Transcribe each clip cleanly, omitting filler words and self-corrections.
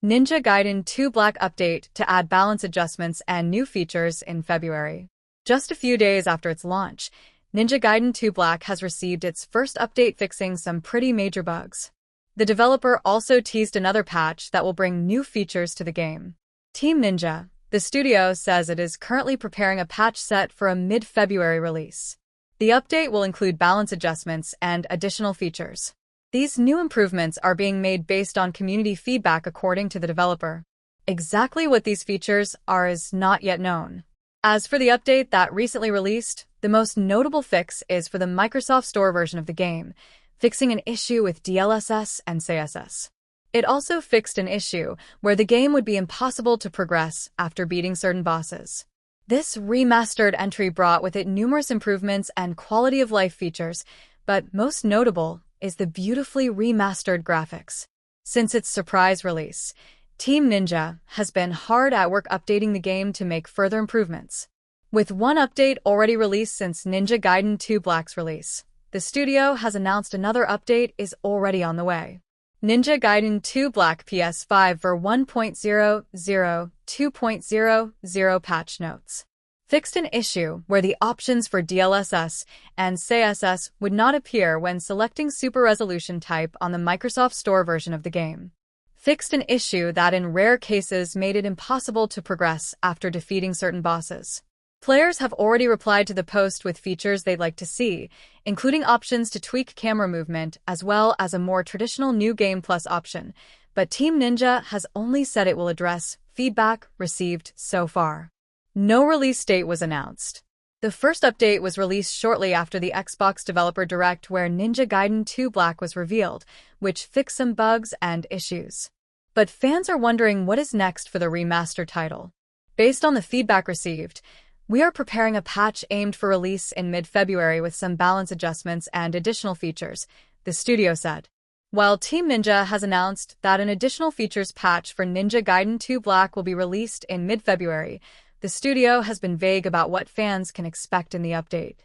Ninja Gaiden 2 Black update to add balance adjustments and new features in February. Just a few days after its launch, Ninja Gaiden 2 Black has received its first update fixing some pretty major bugs. The developer also teased another patch that will bring new features to the game. Team Ninja, the studio, says it is currently preparing a patch set for a mid-February release. The update will include balance adjustments and additional features. These new improvements are being made based on community feedback according to the developer. Exactly what these features are is not yet known. As for the update that recently released, the most notable fix is for the Microsoft Store version of the game, fixing an issue with DLSS and XeSS. It also fixed an issue where the game would be impossible to progress after beating certain bosses. This remastered entry brought with it numerous improvements and quality-of-life features, but most notable is the beautifully remastered graphics. Since its surprise release, Team Ninja has been hard at work updating the game to make further improvements. With one update already released since Ninja Gaiden 2 Black's release, the studio has announced another update is already on the way. Ninja Gaiden 2 Black PS5 ver 1.00 2.00 patch notes. Fixed an issue where the options for DLSS and XeSS would not appear when selecting Super Resolution type on the Microsoft Store version of the game. Fixed an issue that in rare cases made it impossible to progress after defeating certain bosses. Players have already replied to the post with features they'd like to see, including options to tweak camera movement as well as a more traditional New Game Plus option, but Team Ninja has only said it will address feedback received so far. No release date was announced. The first update was released shortly after the Xbox Developer Direct where Ninja Gaiden 2 Black was revealed, which fixed some bugs and issues. But fans are wondering what is next for the remastered title. Based on the feedback received, we are preparing a patch aimed for release in mid-February with some balance adjustments and additional features, the studio said. While Team Ninja has announced that an additional features patch for Ninja Gaiden 2 Black will be released in mid-February, the studio has been vague about what fans can expect in the update.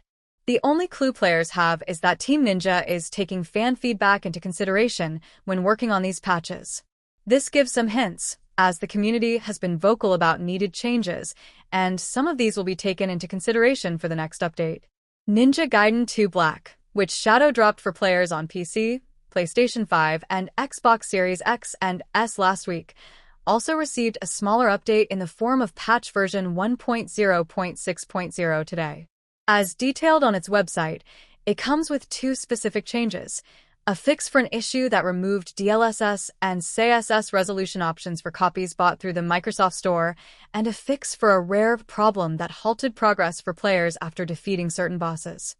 The only clue players have is that Team Ninja is taking fan feedback into consideration when working on these patches. This gives some hints, as the community has been vocal about needed changes, and some of these will be taken into consideration for the next update. Ninja Gaiden 2 Black, which shadow dropped for players on PC, PlayStation 5, and Xbox Series X and S last week, also received a smaller update in the form of patch version 1.0.6.0 today. As detailed on its website, it comes with two specific changes: a fix for an issue that removed DLSS and XeSS resolution options for copies bought through the Microsoft Store, and a fix for a rare problem that halted progress for players after defeating certain bosses.